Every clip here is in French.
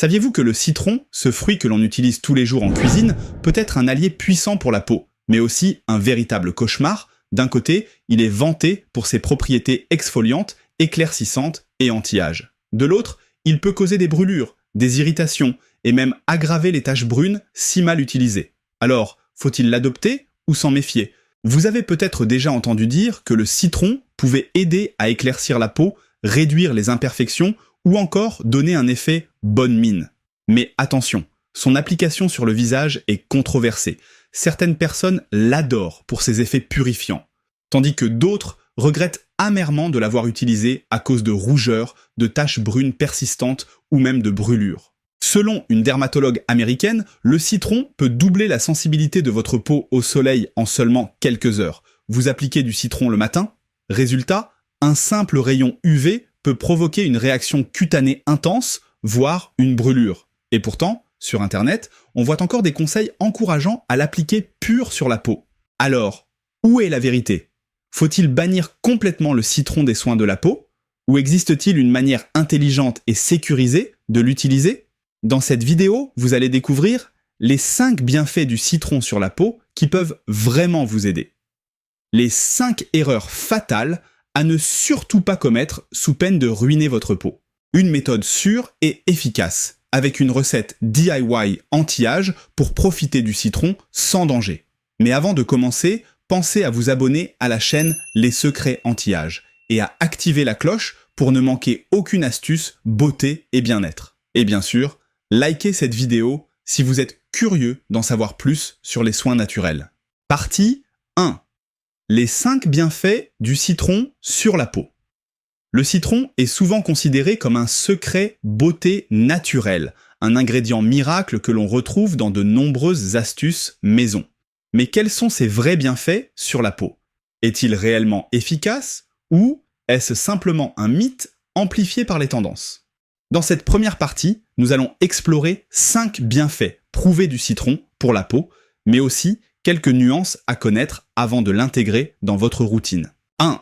Saviez-vous que le citron, ce fruit que l'on utilise tous les jours en cuisine, peut être un allié puissant pour la peau, mais aussi un véritable cauchemar? D'un côté, il est vanté pour ses propriétés exfoliantes, éclaircissantes et anti-âge. De l'autre, il peut causer des brûlures, des irritations et même aggraver les taches brunes si mal utilisées. Alors, faut-il l'adopter ou s'en méfier? Vous avez peut-être déjà entendu dire que le citron pouvait aider à éclaircir la peau, réduire les imperfections ou encore donner un effet bonne mine. Mais attention, son application sur le visage est controversée. Certaines personnes l'adorent pour ses effets purifiants, tandis que d'autres regrettent amèrement de l'avoir utilisé à cause de rougeurs, de taches brunes persistantes ou même de brûlures. Selon une dermatologue américaine, le citron peut doubler la sensibilité de votre peau au soleil en seulement quelques heures. Vous appliquez du citron le matin, résultat, un simple rayon UV peut provoquer une réaction cutanée intense, voire une brûlure. Et pourtant, sur Internet, on voit encore des conseils encourageant à l'appliquer pur sur la peau. Alors, où est la vérité? Faut-il bannir complètement le citron des soins de la peau? Ou existe-t-il une manière intelligente et sécurisée de l'utiliser? Dans cette vidéo, vous allez découvrir les 5 bienfaits du citron sur la peau qui peuvent vraiment vous aider. Les 5 erreurs fatales à ne surtout pas commettre sous peine de ruiner votre peau. Une méthode sûre et efficace, avec une recette DIY anti-âge pour profiter du citron sans danger. Mais avant de commencer, pensez à vous abonner à la chaîne Les Secrets Anti-Âge et à activer la cloche pour ne manquer aucune astuce, beauté et bien-être. Et bien sûr, likez cette vidéo si vous êtes curieux d'en savoir plus sur les soins naturels. Partie 1. Les 5 bienfaits du citron sur la peau. Le citron est souvent considéré comme un secret beauté naturel, un ingrédient miracle que l'on retrouve dans de nombreuses astuces maison. Mais quels sont ses vrais bienfaits sur la peau? Est-il réellement efficace ou est-ce simplement un mythe amplifié par les tendances? Dans cette première partie, nous allons explorer 5 bienfaits prouvés du citron pour la peau, mais aussi quelques nuances à connaître avant de l'intégrer dans votre routine. 1.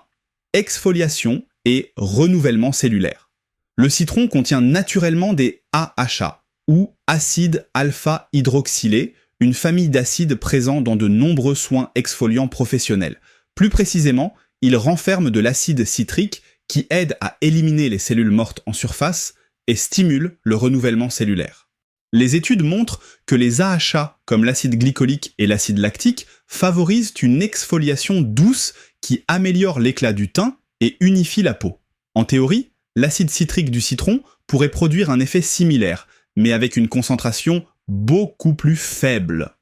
Exfoliation et renouvellement cellulaire. Le citron contient naturellement des AHA, ou acide alpha-hydroxylé, une famille d'acides présents dans de nombreux soins exfoliants professionnels. Plus précisément, il renferme de l'acide citrique qui aide à éliminer les cellules mortes en surface et stimule le renouvellement cellulaire. Les études montrent que les AHA, comme l'acide glycolique et l'acide lactique, favorisent une exfoliation douce qui améliore l'éclat du teint et unifie la peau. En théorie, l'acide citrique du citron pourrait produire un effet similaire, mais avec une concentration beaucoup plus faible.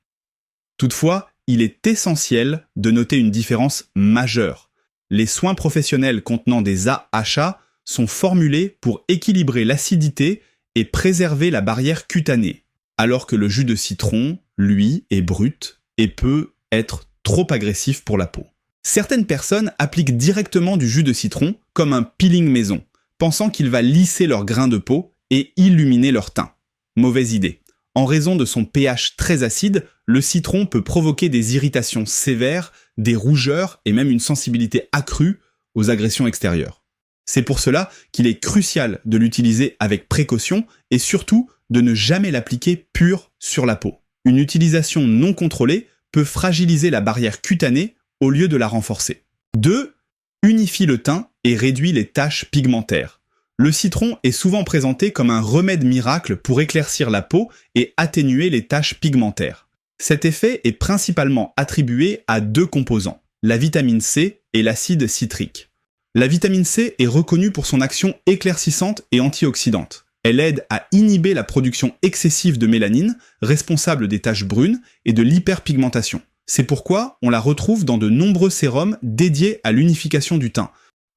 Toutefois, il est essentiel de noter une différence majeure. Les soins professionnels contenant des AHA sont formulés pour équilibrer l'acidité et préserver la barrière cutanée, alors que le jus de citron, lui, est brut et peut être trop agressif pour la peau. Certaines personnes appliquent directement du jus de citron comme un peeling maison, pensant qu'il va lisser leur grain de peau et illuminer leur teint. Mauvaise idée. En raison de son pH très acide, le citron peut provoquer des irritations sévères, des rougeurs et même une sensibilité accrue aux agressions extérieures. C'est pour cela qu'il est crucial de l'utiliser avec précaution et surtout de ne jamais l'appliquer pur sur la peau. Une utilisation non contrôlée peut fragiliser la barrière cutanée au lieu de la renforcer. 2. Unifie le teint et réduit les taches pigmentaires. Le citron est souvent présenté comme un remède miracle pour éclaircir la peau et atténuer les taches pigmentaires. Cet effet est principalement attribué à 2 composants, la vitamine C et l'acide citrique. La vitamine C est reconnue pour son action éclaircissante et antioxydante. Elle aide à inhiber la production excessive de mélanine, responsable des taches brunes et de l'hyperpigmentation. C'est pourquoi on la retrouve dans de nombreux sérums dédiés à l'unification du teint.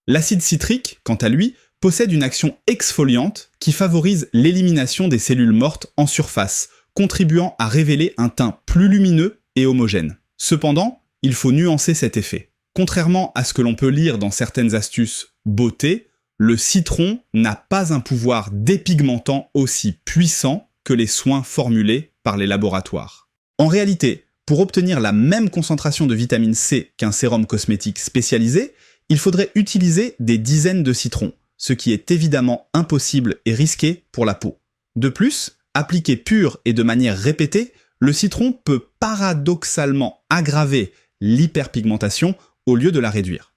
L'acide citrique, quant à lui, possède une action exfoliante qui favorise l'élimination des cellules mortes en surface, contribuant à révéler un teint plus lumineux et homogène. Cependant, il faut nuancer cet effet. Contrairement à ce que l'on peut lire dans certaines astuces beauté, le citron n'a pas un pouvoir dépigmentant aussi puissant que les soins formulés par les laboratoires. En réalité, pour obtenir la même concentration de vitamine C qu'un sérum cosmétique spécialisé, il faudrait utiliser des dizaines de citrons, ce qui est évidemment impossible et risqué pour la peau. De plus, appliqué pur et de manière répétée, le citron peut paradoxalement aggraver l'hyperpigmentation au lieu de la réduire.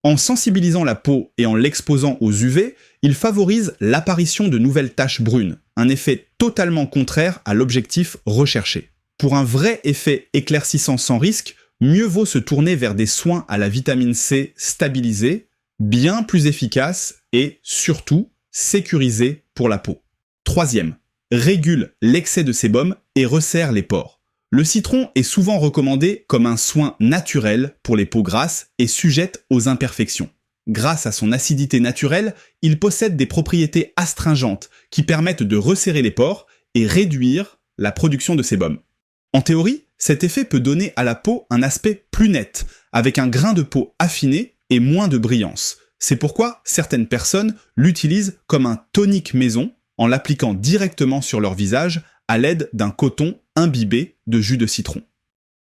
En sensibilisant la peau et en l'exposant aux UV, il favorise l'apparition de nouvelles taches brunes, un effet totalement contraire à l'objectif recherché. Pour un vrai effet éclaircissant sans risque, mieux vaut se tourner vers des soins à la vitamine C stabilisés, bien plus efficaces et, surtout, sécurisés pour la peau. Troisième, régule l'excès de sébum et resserre les pores. Le citron est souvent recommandé comme un soin naturel pour les peaux grasses et sujettes aux imperfections. Grâce à son acidité naturelle, il possède des propriétés astringentes qui permettent de resserrer les pores et réduire la production de sébum. En théorie, cet effet peut donner à la peau un aspect plus net, avec un grain de peau affiné et moins de brillance. C'est pourquoi certaines personnes l'utilisent comme un tonique maison en l'appliquant directement sur leur visage à l'aide d'un coton imbibé de jus de citron.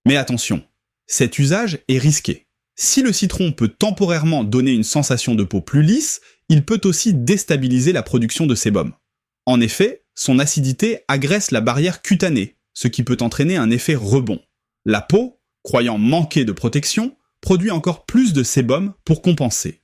Mais attention, cet usage est risqué. Si le citron peut temporairement donner une sensation de peau plus lisse, il peut aussi déstabiliser la production de sébum. En effet, son acidité agresse la barrière cutanée, ce qui peut entraîner un effet rebond. La peau, croyant manquer de protection, produit encore plus de sébum pour compenser.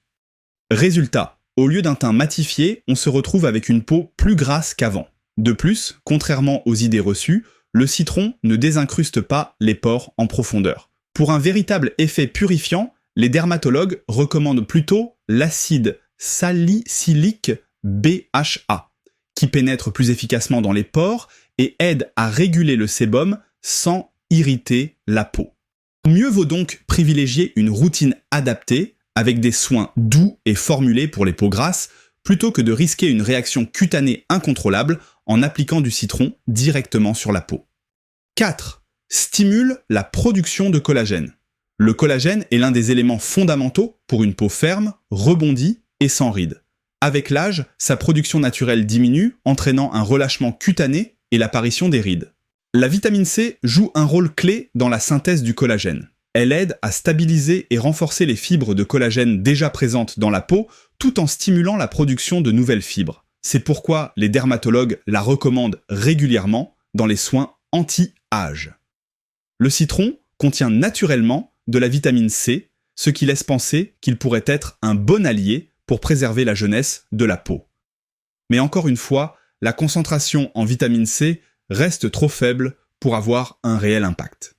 Résultat, au lieu d'un teint matifié, on se retrouve avec une peau plus grasse qu'avant. De plus, contrairement aux idées reçues, le citron ne désincruste pas les pores en profondeur. Pour un véritable effet purifiant, les dermatologues recommandent plutôt l'acide salicylique BHA, qui pénètre plus efficacement dans les pores et aide à réguler le sébum sans irriter la peau. Mieux vaut donc privilégier une routine adaptée avec des soins doux et formulés pour les peaux grasses, plutôt que de risquer une réaction cutanée incontrôlable en appliquant du citron directement sur la peau. 4. Stimule la production de collagène. Le collagène est l'un des éléments fondamentaux pour une peau ferme, rebondie et sans rides. Avec l'âge, sa production naturelle diminue, entraînant un relâchement cutané et l'apparition des rides. La vitamine C joue un rôle clé dans la synthèse du collagène. Elle aide à stabiliser et renforcer les fibres de collagène déjà présentes dans la peau, tout en stimulant la production de nouvelles fibres. C'est pourquoi les dermatologues la recommandent régulièrement dans les soins anti-âge. Le citron contient naturellement de la vitamine C, ce qui laisse penser qu'il pourrait être un bon allié pour préserver la jeunesse de la peau. Mais encore une fois, la concentration en vitamine C reste trop faible pour avoir un réel impact.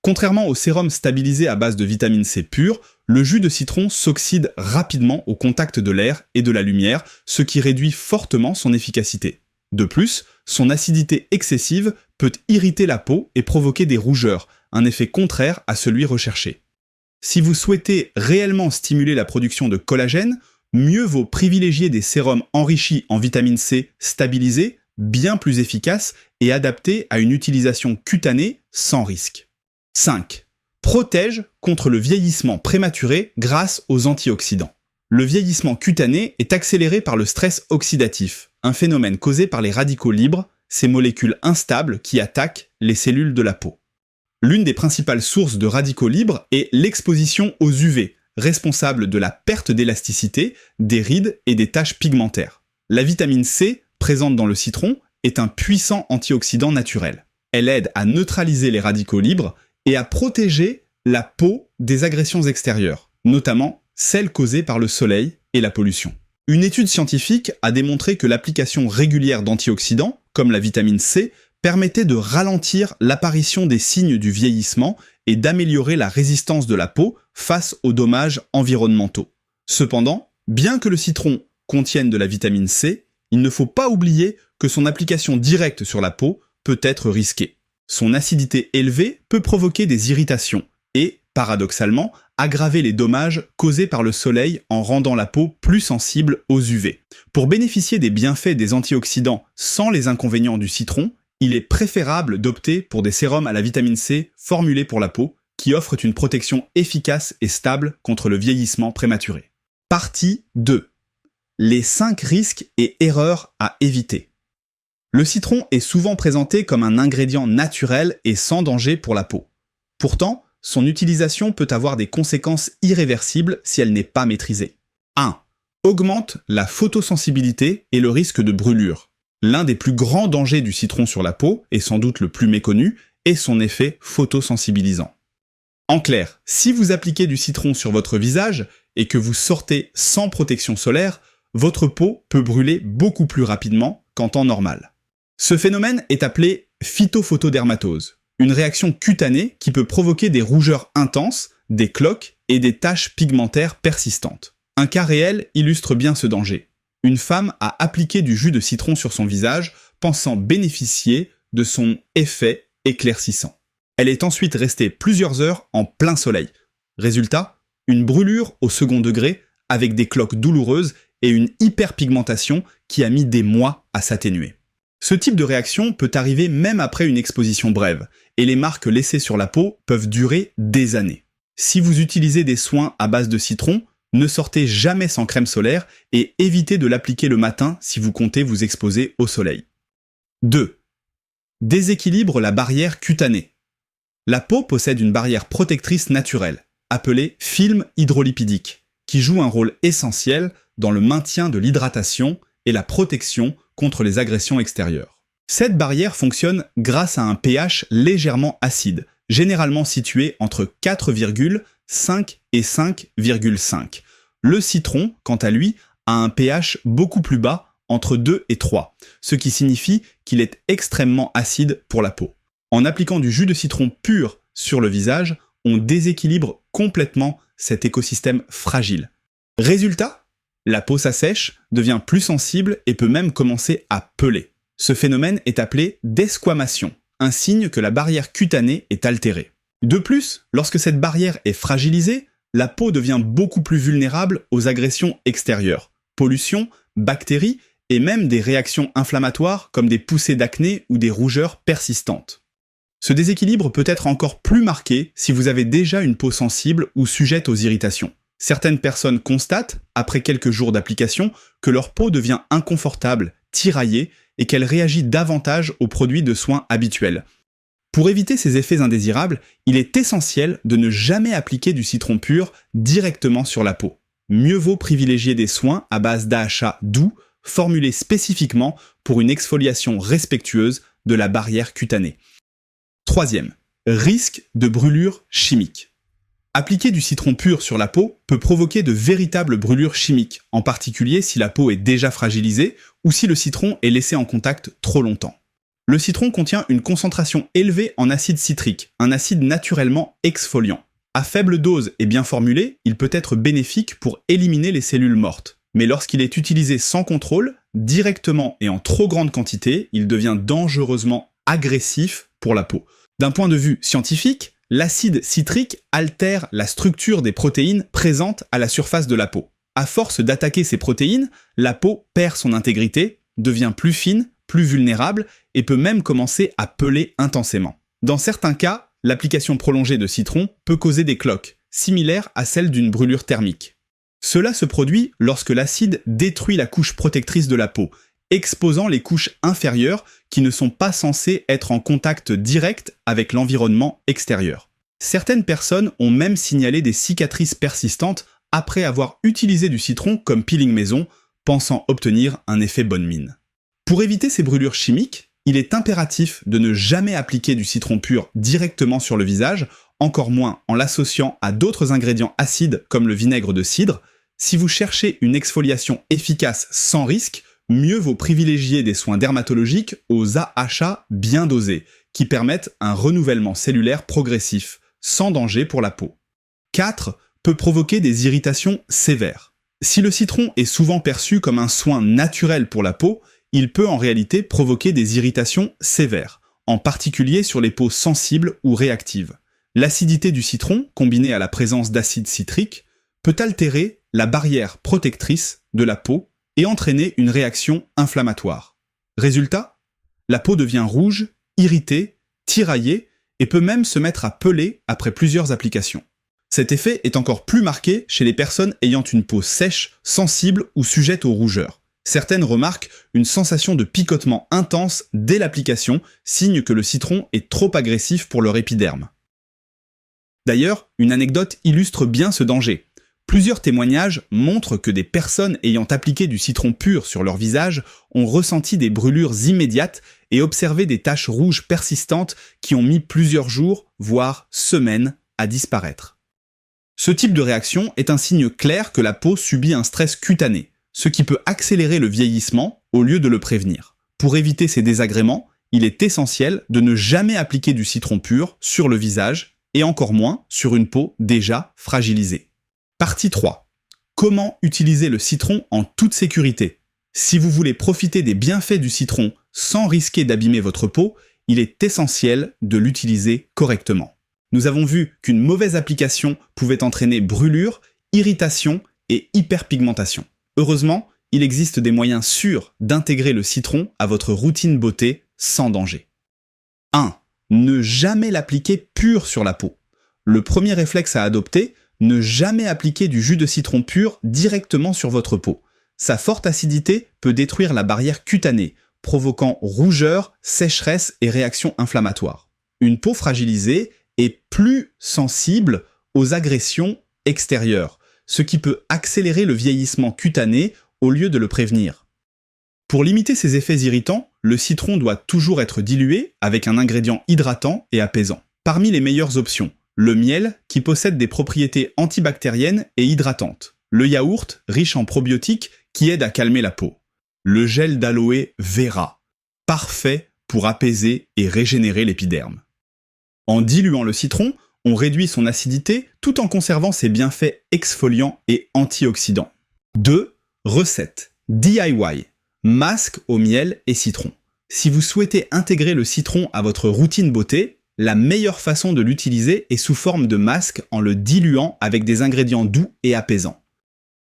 Contrairement au sérum stabilisé à base de vitamine C pure, le jus de citron s'oxyde rapidement au contact de l'air et de la lumière, ce qui réduit fortement son efficacité. De plus, son acidité excessive peut irriter la peau et provoquer des rougeurs, un effet contraire à celui recherché. Si vous souhaitez réellement stimuler la production de collagène, mieux vaut privilégier des sérums enrichis en vitamine C stabilisés, bien plus efficaces et adaptés à une utilisation cutanée sans risque. 5. Protège contre le vieillissement prématuré grâce aux antioxydants. Le vieillissement cutané est accéléré par le stress oxydatif, un phénomène causé par les radicaux libres, ces molécules instables qui attaquent les cellules de la peau. L'une des principales sources de radicaux libres est l'exposition aux UV, responsable de la perte d'élasticité, des rides et des taches pigmentaires. La vitamine C, présente dans le citron, est un puissant antioxydant naturel. Elle aide à neutraliser les radicaux libres et à protéger la peau des agressions extérieures, notamment celles causées par le soleil et la pollution. Une étude scientifique a démontré que l'application régulière d'antioxydants, comme la vitamine C, permettait de ralentir l'apparition des signes du vieillissement et d'améliorer la résistance de la peau face aux dommages environnementaux. Cependant, bien que le citron contienne de la vitamine C, il ne faut pas oublier que son application directe sur la peau peut être risquée. Son acidité élevée peut provoquer des irritations et, paradoxalement, aggraver les dommages causés par le soleil en rendant la peau plus sensible aux UV. Pour bénéficier des bienfaits des antioxydants sans les inconvénients du citron, il est préférable d'opter pour des sérums à la vitamine C formulés pour la peau, qui offrent une protection efficace et stable contre le vieillissement prématuré. Partie 2. Les 5 risques et erreurs à éviter. Le citron est souvent présenté comme un ingrédient naturel et sans danger pour la peau. Pourtant, son utilisation peut avoir des conséquences irréversibles si elle n'est pas maîtrisée. 1. Augmente la photosensibilité et le risque de brûlure. L'un des plus grands dangers du citron sur la peau, et sans doute le plus méconnu, est son effet photosensibilisant. En clair, si vous appliquez du citron sur votre visage et que vous sortez sans protection solaire, votre peau peut brûler beaucoup plus rapidement qu'en temps normal. Ce phénomène est appelé phytophotodermatose, une réaction cutanée qui peut provoquer des rougeurs intenses, des cloques et des taches pigmentaires persistantes. Un cas réel illustre bien ce danger. Une femme a appliqué du jus de citron sur son visage, pensant bénéficier de son effet éclaircissant. Elle est ensuite restée plusieurs heures en plein soleil. Résultat, une brûlure au second degré avec des cloques douloureuses et une hyperpigmentation qui a mis des mois à s'atténuer. Ce type de réaction peut arriver même après une exposition brève, et les marques laissées sur la peau peuvent durer des années. Si vous utilisez des soins à base de citron, ne sortez jamais sans crème solaire et évitez de l'appliquer le matin si vous comptez vous exposer au soleil. 2. Déséquilibre la barrière cutanée. La peau possède une barrière protectrice naturelle, appelée film hydrolipidique, qui joue un rôle essentiel dans le maintien de l'hydratation et la protection contre les agressions extérieures. Cette barrière fonctionne grâce à un pH légèrement acide, généralement situé entre 4,5 et 5,5. Le citron, quant à lui, a un pH beaucoup plus bas, entre 2 et 3, ce qui signifie qu'il est extrêmement acide pour la peau. En appliquant du jus de citron pur sur le visage, on déséquilibre complètement cet écosystème fragile. Résultat, la peau s'assèche, devient plus sensible et peut même commencer à peler. Ce phénomène est appelé desquamation, un signe que la barrière cutanée est altérée. De plus, lorsque cette barrière est fragilisée, la peau devient beaucoup plus vulnérable aux agressions extérieures, pollution, bactéries et même des réactions inflammatoires comme des poussées d'acné ou des rougeurs persistantes. Ce déséquilibre peut être encore plus marqué si vous avez déjà une peau sensible ou sujette aux irritations. Certaines personnes constatent, après quelques jours d'application, que leur peau devient inconfortable, tiraillée et qu'elle réagit davantage aux produits de soins habituels. Pour éviter ces effets indésirables, il est essentiel de ne jamais appliquer du citron pur directement sur la peau. Mieux vaut privilégier des soins à base d'AHA doux, formulés spécifiquement pour une exfoliation respectueuse de la barrière cutanée. 3e, risque de brûlure chimique. Appliquer du citron pur sur la peau peut provoquer de véritables brûlures chimiques, en particulier si la peau est déjà fragilisée ou si le citron est laissé en contact trop longtemps. Le citron contient une concentration élevée en acide citrique, un acide naturellement exfoliant. À faible dose et bien formulé, il peut être bénéfique pour éliminer les cellules mortes. Mais lorsqu'il est utilisé sans contrôle, directement et en trop grande quantité, il devient dangereusement agressif pour la peau. D'un point de vue scientifique, l'acide citrique altère la structure des protéines présentes à la surface de la peau. À force d'attaquer ces protéines, la peau perd son intégrité, devient plus fine, plus vulnérable et peut même commencer à peler intensément. Dans certains cas, l'application prolongée de citron peut causer des cloques, similaires à celles d'une brûlure thermique. Cela se produit lorsque l'acide détruit la couche protectrice de la peau, exposant les couches inférieures qui ne sont pas censées être en contact direct avec l'environnement extérieur. Certaines personnes ont même signalé des cicatrices persistantes après avoir utilisé du citron comme peeling maison, pensant obtenir un effet bonne mine. Pour éviter ces brûlures chimiques, il est impératif de ne jamais appliquer du citron pur directement sur le visage, encore moins en l'associant à d'autres ingrédients acides comme le vinaigre de cidre. Si vous cherchez une exfoliation efficace sans risque, mieux vaut privilégier des soins dermatologiques aux AHA bien dosés, qui permettent un renouvellement cellulaire progressif, sans danger pour la peau. 4. Peut provoquer des irritations sévères. Si le citron est souvent perçu comme un soin naturel pour la peau, il peut en réalité provoquer des irritations sévères, en particulier sur les peaux sensibles ou réactives. L'acidité du citron, combinée à la présence d'acide citrique, peut altérer la barrière protectrice de la peau et entraîner une réaction inflammatoire. Résultat, la peau devient rouge, irritée, tiraillée et peut même se mettre à peler après plusieurs applications. Cet effet est encore plus marqué chez les personnes ayant une peau sèche, sensible ou sujette aux rougeurs. Certaines remarquent une sensation de picotement intense dès l'application, signe que le citron est trop agressif pour leur épiderme. D'ailleurs, une anecdote illustre bien ce danger. Plusieurs témoignages montrent que des personnes ayant appliqué du citron pur sur leur visage ont ressenti des brûlures immédiates et observé des taches rouges persistantes qui ont mis plusieurs jours, voire semaines, à disparaître. Ce type de réaction est un signe clair que la peau subit un stress cutané, ce qui peut accélérer le vieillissement au lieu de le prévenir. Pour éviter ces désagréments, il est essentiel de ne jamais appliquer du citron pur sur le visage et encore moins sur une peau déjà fragilisée. Partie 3. Comment utiliser le citron en toute sécurité? Si vous voulez profiter des bienfaits du citron sans risquer d'abîmer votre peau, il est essentiel de l'utiliser correctement. Nous avons vu qu'une mauvaise application pouvait entraîner brûlure, irritation et hyperpigmentation. Heureusement, il existe des moyens sûrs d'intégrer le citron à votre routine beauté sans danger. 1. Ne jamais l'appliquer pur sur la peau. Le premier réflexe à adopter, ne jamais appliquer du jus de citron pur directement sur votre peau. Sa forte acidité peut détruire la barrière cutanée, provoquant rougeur, sécheresse et réactions inflammatoires. Une peau fragilisée est plus sensible aux agressions extérieures, ce qui peut accélérer le vieillissement cutané au lieu de le prévenir. Pour limiter ces effets irritants, le citron doit toujours être dilué avec un ingrédient hydratant et apaisant. Parmi les meilleures options, le miel qui possède des propriétés antibactériennes et hydratantes. Le yaourt riche en probiotiques qui aide à calmer la peau. Le gel d'aloe vera, parfait pour apaiser et régénérer l'épiderme. En diluant le citron, on réduit son acidité tout en conservant ses bienfaits exfoliants et antioxydants. 2. Recette DIY. Masque au miel et citron. Si vous souhaitez intégrer le citron à votre routine beauté, la meilleure façon de l'utiliser est sous forme de masque en le diluant avec des ingrédients doux et apaisants.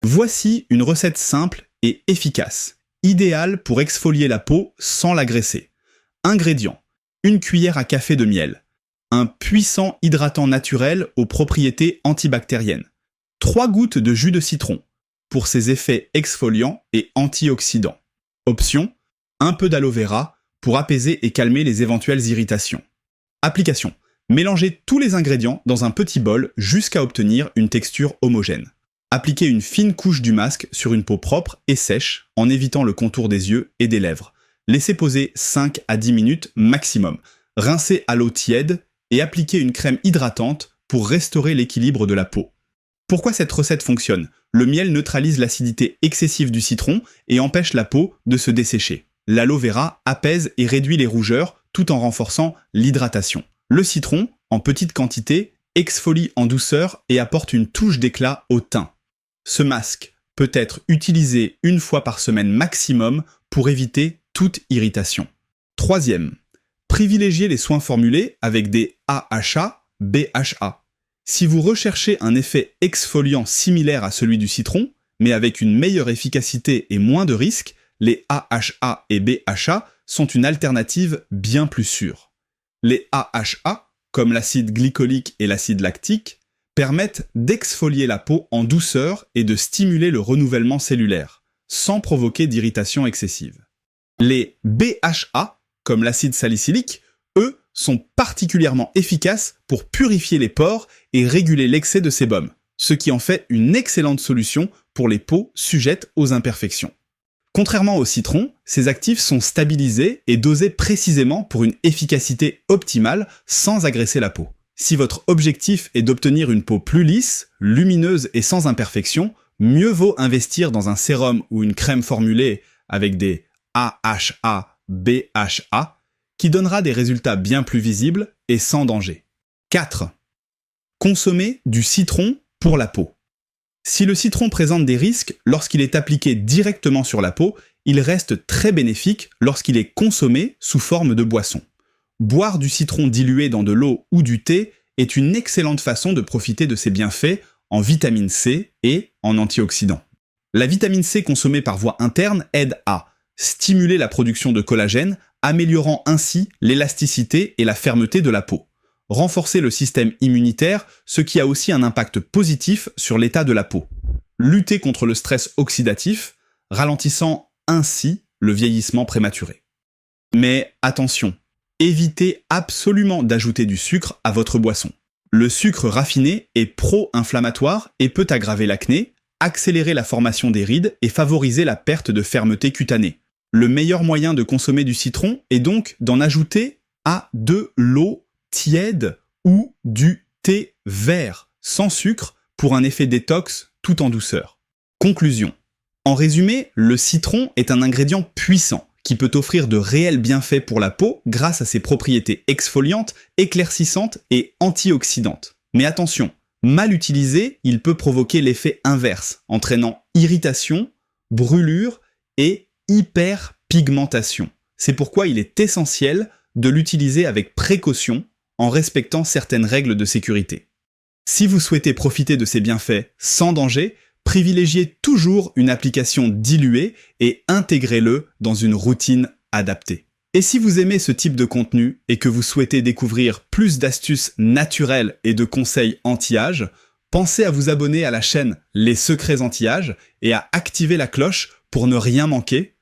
Voici une recette simple et efficace, idéale pour exfolier la peau sans l'agresser. Ingrédients: 1 cuillère à café de miel, un puissant hydratant naturel aux propriétés antibactériennes, 3 gouttes de jus de citron pour ses effets exfoliants et antioxydants. Option: un peu d'aloe vera pour apaiser et calmer les éventuelles irritations. Application: mélangez tous les ingrédients dans un petit bol jusqu'à obtenir une texture homogène. Appliquez une fine couche du masque sur une peau propre et sèche en évitant le contour des yeux et des lèvres. Laissez poser 5 à 10 minutes maximum. Rincez à l'eau tiède et appliquez une crème hydratante pour restaurer l'équilibre de la peau. Pourquoi cette recette fonctionne? Le miel neutralise l'acidité excessive du citron et empêche la peau de se dessécher. L'aloe vera apaise et réduit les rougeurs tout en renforçant l'hydratation. Le citron, en petite quantité, exfolie en douceur et apporte une touche d'éclat au teint. Ce masque peut être utilisé 1 fois par semaine maximum pour éviter toute irritation. 3. Privilégiez les soins formulés avec des AHA, BHA. Si vous recherchez un effet exfoliant similaire à celui du citron, mais avec une meilleure efficacité et moins de risques, les AHA et BHA sont une alternative bien plus sûre. Les AHA, comme l'acide glycolique et l'acide lactique, permettent d'exfolier la peau en douceur et de stimuler le renouvellement cellulaire, sans provoquer d'irritation excessive. Les BHA, comme l'acide salicylique, eux, sont particulièrement efficaces pour purifier les pores et réguler l'excès de sébum, ce qui en fait une excellente solution pour les peaux sujettes aux imperfections. Contrairement au citron, ces actifs sont stabilisés et dosés précisément pour une efficacité optimale sans agresser la peau. Si votre objectif est d'obtenir une peau plus lisse, lumineuse et sans imperfection, mieux vaut investir dans un sérum ou une crème formulée avec des AHA, BHA, qui donnera des résultats bien plus visibles et sans danger. 4. Consommer du citron pour la peau. Si le citron présente des risques lorsqu'il est appliqué directement sur la peau, il reste très bénéfique lorsqu'il est consommé sous forme de boisson. Boire du citron dilué dans de l'eau ou du thé est une excellente façon de profiter de ses bienfaits en vitamine C et en antioxydants. La vitamine C consommée par voie interne aide à stimuler la production de collagène, améliorant ainsi l'élasticité et la fermeté de la peau. Renforcer le système immunitaire, ce qui a aussi un impact positif sur l'état de la peau. Lutter contre le stress oxydatif, ralentissant ainsi le vieillissement prématuré. Mais attention, évitez absolument d'ajouter du sucre à votre boisson. Le sucre raffiné est pro-inflammatoire et peut aggraver l'acné, accélérer la formation des rides et favoriser la perte de fermeté cutanée. Le meilleur moyen de consommer du citron est donc d'en ajouter à de l'eau tiède ou du thé vert sans sucre pour un effet détox tout en douceur. Conclusion. En résumé, le citron est un ingrédient puissant qui peut offrir de réels bienfaits pour la peau grâce à ses propriétés exfoliantes, éclaircissantes et antioxydantes. Mais attention, mal utilisé, il peut provoquer l'effet inverse, entraînant irritation, brûlure et hyperpigmentation. C'est pourquoi il est essentiel de l'utiliser avec précaution en respectant certaines règles de sécurité. Si vous souhaitez profiter de ces bienfaits sans danger, privilégiez toujours une application diluée et intégrez-le dans une routine adaptée. Et si vous aimez ce type de contenu et que vous souhaitez découvrir plus d'astuces naturelles et de conseils anti-âge, pensez à vous abonner à la chaîne Les Secrets Anti-Âge et à activer la cloche pour ne rien manquer